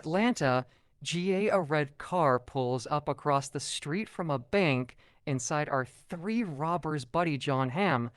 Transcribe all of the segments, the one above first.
Atlanta, GA, a red car pulls up across the street from a bank. Inside are three robbers: Buddy John Hamm,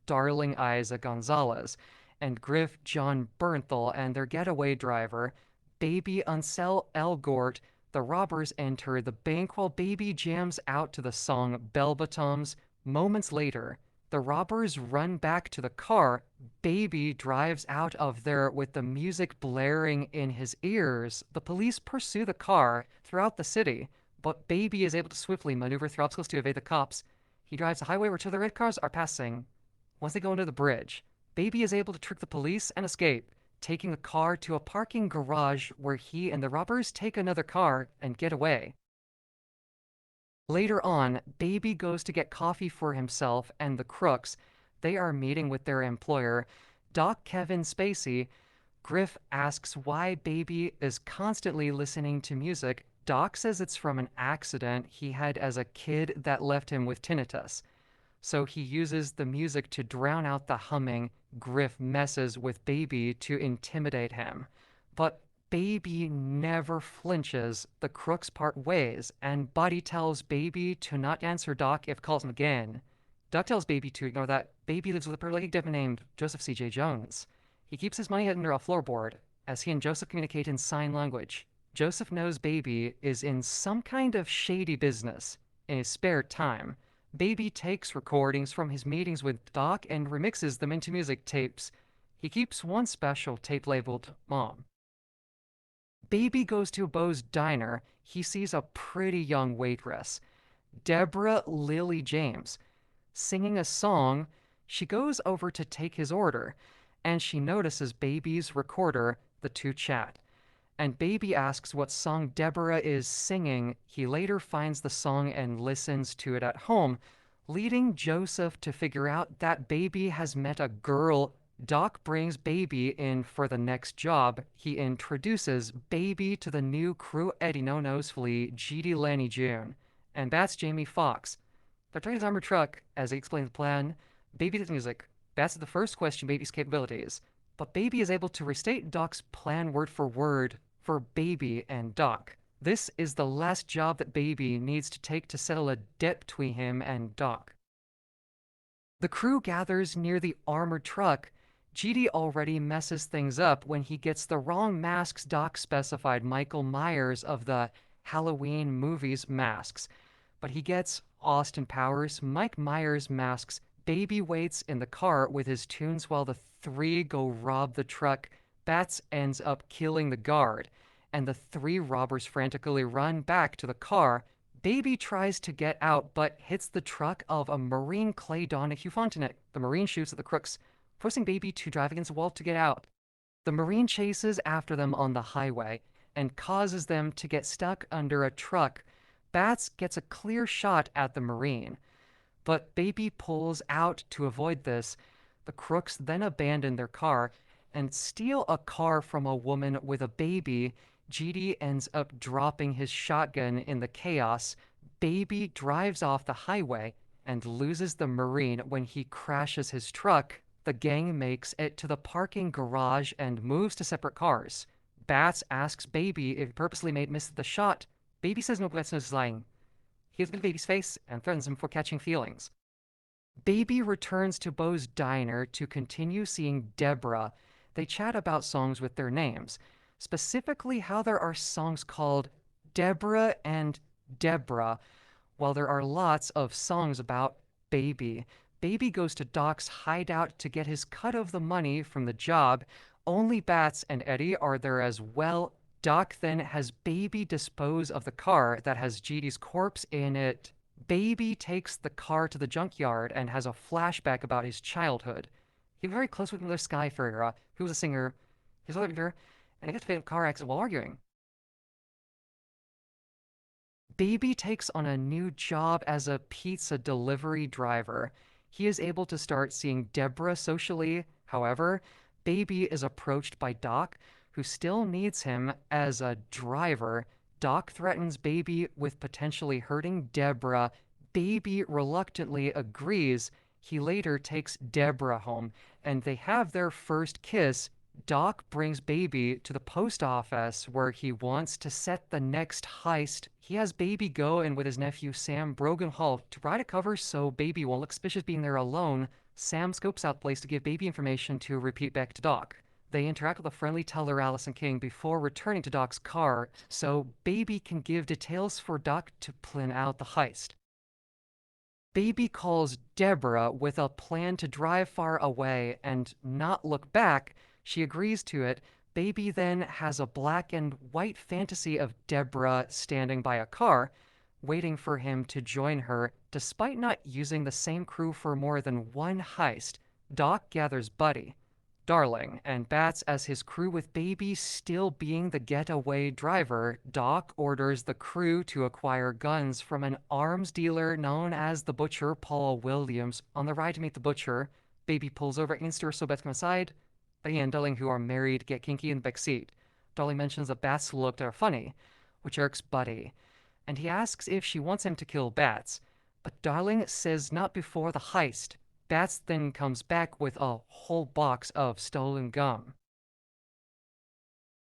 Darling Isa Gonzalez, and Griff John Bernthal and their getaway driver, Baby Unsel Elgort. The robbers enter the bank while Baby jams out to the song Bell Bottoms. Moments later, the robbers run back to the car. Baby drives out of there with the music blaring in his ears. The police pursue the car throughout the city, but Baby is able to swiftly maneuver through obstacles to evade the cops. He drives a highway where two of the red cars are passing. Once they go under the bridge, Baby is able to trick the police and escape, taking the car to a parking garage where he and the robbers take another car and get away. Later on, Baby goes to get coffee for himself and the crooks. They are meeting with their employer, Doc Kevin Spacey. Griff asks why Baby is constantly listening to music. Doc says it's from an accident he had as a kid that left him with tinnitus. So he uses the music to drown out the humming. Griff messes with Baby to intimidate him. But Baby never flinches. The crooks part ways, and Buddy tells Baby to not answer Doc if calls him again. Doc tells Baby to ignore that. Baby lives with a paralytic devil named Joseph C.J. Jones. He keeps his money under a floorboard as he and Joseph communicate in sign language. Joseph knows Baby is in some kind of shady business in his spare time. Baby takes recordings from his meetings with Doc and remixes them into music tapes. He keeps one special tape labeled Mom. Baby goes to Beau's diner. He sees a pretty young waitress, Deborah Lily James, singing a song. She goes over to take his order, and she notices Baby's recorder. The two chat, and Baby asks what song Deborah is singing. He later finds the song and listens to it at home, leading Joseph to figure out that Baby has met a girl. Doc brings Baby in for the next job. He introduces Baby to the new crew: Eddie No Nose Flea, GD Lenny June, and Bats Jamie Foxx. They're driving his armored truck as he explains the plan. Baby does music. Bats is the first question Baby's capabilities, but Baby is able to restate Doc's plan word for word for Baby and Doc. This is the last job that Baby needs to take to settle a debt between him and Doc. The crew gathers near the armored truck. GD already messes things up when he gets the wrong masks. Doc specified Michael Myers of the Halloween movies masks, but he gets Austin Powers, Mike Myers masks. Baby waits in the car with his tunes while the three go rob the truck. Bats ends up killing the guard, and the three robbers frantically run back to the car. Baby tries to get out, but hits the truck of a Marine Clay Donahue Fontenette. The Marine shoots at the crooks, forcing Baby to drive against a wall to get out. The Marine chases after them on the highway and causes them to get stuck under a truck. Bats gets a clear shot at the Marine, but Baby pulls out to avoid this. The crooks then abandon their car and steal a car from a woman with a baby. GD ends up dropping his shotgun in the chaos. Baby drives off the highway and loses the Marine when he crashes his truck. The gang makes it to the parking garage and moves to separate cars. Bats asks Baby if he purposely miss the shot. Baby says no, Bats is lying. He looks at Baby's face and threatens him for catching feelings. Baby returns to Beau's diner to continue seeing Deborah. They chat about songs with their names, specifically how there are songs called Deborah and Deborah, while there are lots of songs about Baby. Baby goes to Doc's hideout to get his cut of the money from the job. Only Bats and Eddie are there as well. Doc then has Baby dispose of the car that has GD's corpse in it. Baby takes the car to the junkyard and has a flashback about his childhood. He was very close with Miller Skyfarer, who was a singer, his other leader, and he gets to a car accident while arguing. Baby takes on a new job as a pizza delivery driver. He is able to start seeing Deborah socially. However, Baby is approached by Doc, who still needs him as a driver. Doc threatens Baby with potentially hurting Deborah. Baby reluctantly agrees. He later takes Deborah home, and they have their first kiss. Doc brings Baby to the post office where he wants to set the next heist. He has Baby go in with his nephew Sam Brogan-Hall to write a cover so Baby won't look suspicious being there alone. Sam scopes out the place to give Baby information to repeat back to Doc. They interact with a friendly teller, Allison King, before returning to Doc's car so Baby can give details for Doc to plan out the heist. Baby calls Deborah with a plan to drive far away and not look back. She agrees to it. Baby then has a black and white fantasy of Deborah standing by a car, waiting for him to join her, despite not using the same crew for more than one heist. Doc gathers Buddy, Darling, and Bats as his crew with Baby still being the getaway driver. Doc orders the crew to acquire guns from an arms dealer known as the Butcher, Paul Williams. On the ride to meet the Butcher, Baby pulls over against her so Bats come aside. Buddy and Darling, who are married, get kinky in the back seat. Darling mentions that Bats looked at her funny, which irks Buddy, and he asks if she wants him to kill Bats. But Darling says not before the heist. Bats then comes back with a whole box of stolen gum.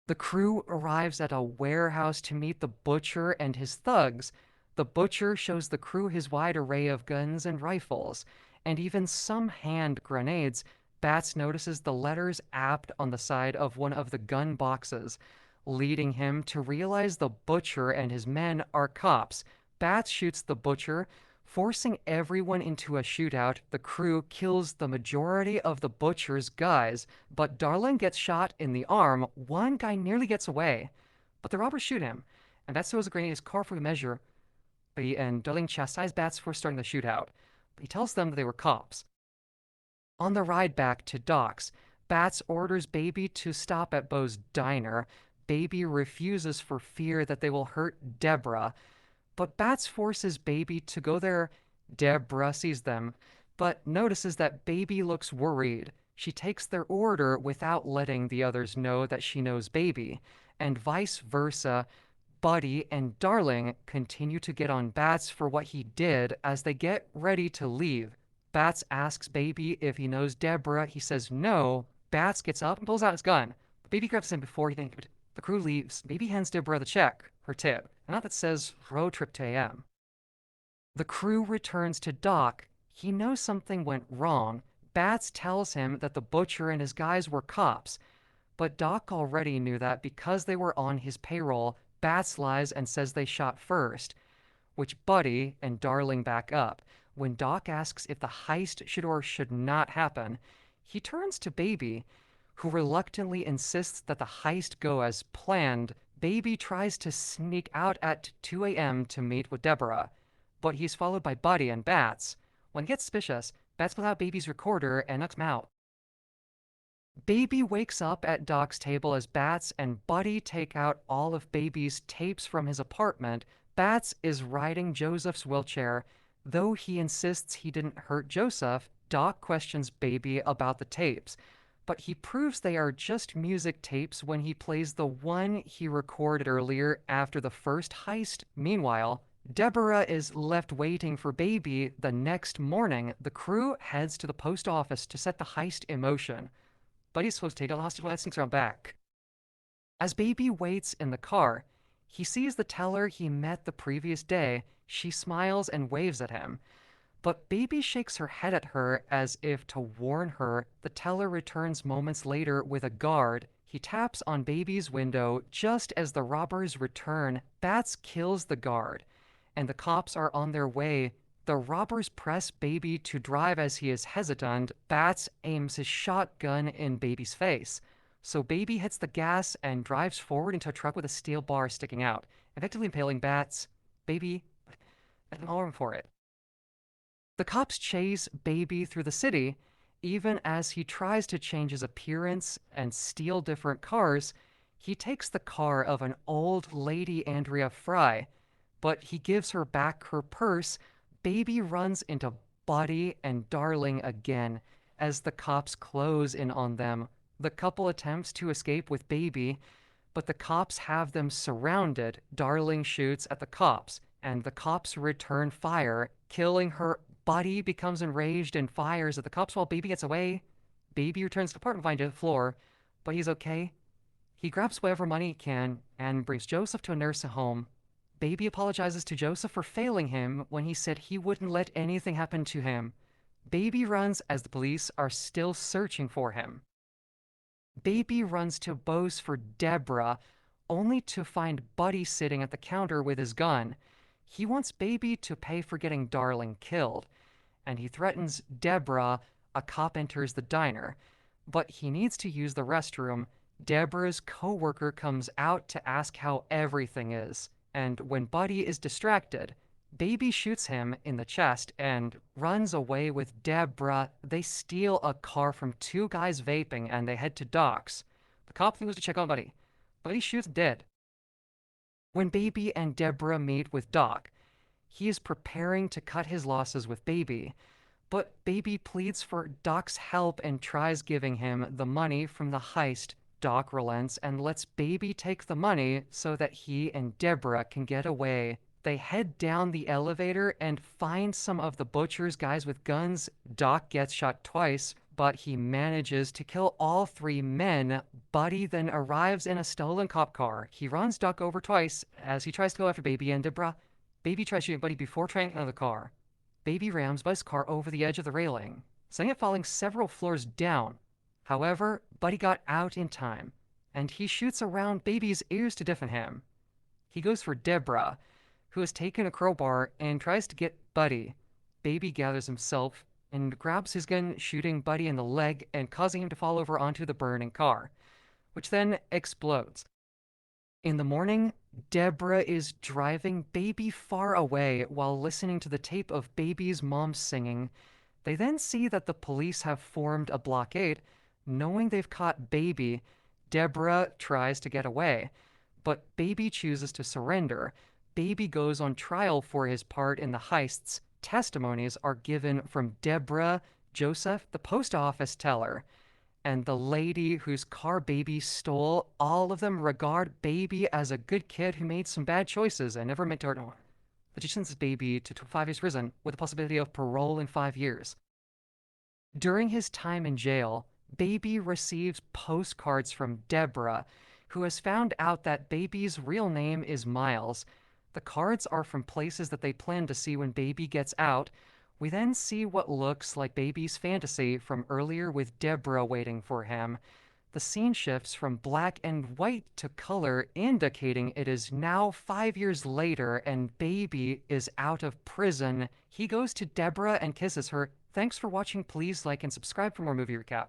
The crew arrives at a warehouse to meet the Butcher and his thugs. The Butcher shows the crew his wide array of guns and rifles, and even some hand grenades. Bats notices the letters apt on the side of one of the gun boxes, leading him to realize the Butcher and his men are cops. Bats shoots the Butcher, forcing everyone into a shootout. The crew kills the majority of the Butcher's guys, but Darling gets shot in the arm. One guy nearly gets away, but the robbers shoot him, and Bats throws a grenade in his car for good measure. And Darling chastises Bats for starting the shootout, but he tells them that they were cops. On the ride back to Doc's, Bats orders Baby to stop at Bo's diner. Baby refuses for fear that they will hurt Deborah, but Bats forces Baby to go there. Deborah sees them, but notices that Baby looks worried. She takes their order without letting the others know that she knows Baby, and vice versa. Buddy and Darling continue to get on Bats for what he did as they get ready to leave. Bats asks Baby if he knows Deborah. He says no. Bats gets up and pulls out his gun. But Baby grabs him before he thinks. The crew leaves. Baby hands Deborah the check, her tip, and that says road trip to AM. The crew returns to Doc. He knows something went wrong. Bats tells him that the Butcher and his guys were cops, but Doc already knew that because they were on his payroll. Bats lies and says they shot first, which Buddy and Darling back up. When Doc asks if the heist should or should not happen, he turns to Baby, who reluctantly insists that the heist go as planned. Baby tries to sneak out at 2 a.m. to meet with Deborah, but he's followed by Buddy and Bats. When he gets suspicious, Bats pulls out Baby's recorder and knocks him out. Baby wakes up at Doc's table as Bats and Buddy take out all of Baby's tapes from his apartment. Bats is riding Joseph's wheelchair. Though he insists he didn't hurt Joseph, Doc questions Baby about the tapes, but he proves they are just music tapes when he plays the one he recorded earlier after the first heist. Meanwhile, Deborah is left waiting for Baby. The next morning, the crew heads to the post office to set the heist in motion. Buddy's supposed to take a hostage while sneaks around back. As Baby waits in the car, he sees the teller he met the previous day. She smiles and waves at him, but Baby shakes her head at her as if to warn her. The teller returns moments later with a guard. He taps on Baby's window just as the robbers return. Bats kills the guard, and the cops are on their way. The robbers press Baby to drive as he is hesitant. Bats aims his shotgun in Baby's face, so Baby hits the gas and drives forward into a truck with a steel bar sticking out, effectively impaling Bats. Baby an arm for it. The cops chase Baby through the city. Even as he tries to change his appearance and steal different cars, he takes the car of an old lady, Andrea Fry, but he gives her back her purse. Baby runs into Buddy and Darling again as the cops close in on them. The couple attempts to escape with Baby, but the cops have them surrounded. Darling shoots at the cops, and the cops return fire, killing her. Buddy becomes enraged and fires at the cops while Baby gets away. Baby returns to the apartment behind the floor. but he's okay. He grabs whatever money he can and brings Joseph to a nursing home. Baby apologizes to Joseph for failing him when he said he wouldn't let anything happen to him. Baby runs as the police are still searching for him. Baby runs to Bose for Deborah, only to find Buddy sitting at the counter with his gun. He wants Baby to pay for getting Darling killed, and he threatens Deborah. A cop enters the diner, but he needs to use the restroom. Deborah's coworker comes out to ask how everything is, and when Buddy is distracted, Baby shoots him in the chest and runs away with Deborah. They steal a car from two guys vaping and they head to Doc's. The cop goes to check on Buddy. Buddy shoots dead. When Baby and Deborah meet with Doc, he is preparing to cut his losses with Baby, but Baby pleads for Doc's help and tries giving him the money from the heist. Doc relents and lets Baby take the money so that he and Deborah can get away. They head down the elevator and find some of the butcher's guys with guns. Doc gets shot twice, but he manages to kill all three men. Buddy then arrives in a stolen cop car. He runs Doc over twice as he tries to go after Baby and Deborah. Baby tries shooting Buddy before trying out of the car. Baby rams Buddy's car over the edge of the railing, sending it falling several floors down. However, Buddy got out in time, and he shoots around Baby's ears to deafen him. He goes for Deborah, who has taken a crowbar and tries to get Buddy. Baby gathers himself and grabs his gun, shooting Buddy in the leg and causing him to fall over onto the burning car, which then explodes. In the morning, Deborah is driving Baby far away while listening to the tape of Baby's mom singing. They then see that the police have formed a blockade. Knowing they've caught Baby, Deborah tries to get away, but Baby chooses to surrender. Baby goes on trial for his part in the heists. Testimonies are given from Deborah, Joseph, the post office teller, and the lady whose car Baby stole. All of them regard Baby as a good kid who made some bad choices and never meant to hurt anyone. The judge sentences Baby to 5 years prison with the possibility of parole in 5 years. During his time in jail, Baby receives postcards from Deborah, who has found out that Baby's real name is Miles. The cards are from places that they plan to see when Baby gets out. We then see what looks like Baby's fantasy from earlier with Deborah waiting for him. The scene shifts from black and white to color, indicating it is now 5 years later and Baby is out of prison. He goes to Deborah and kisses her. Thanks for watching. Please like and subscribe for more movie recap.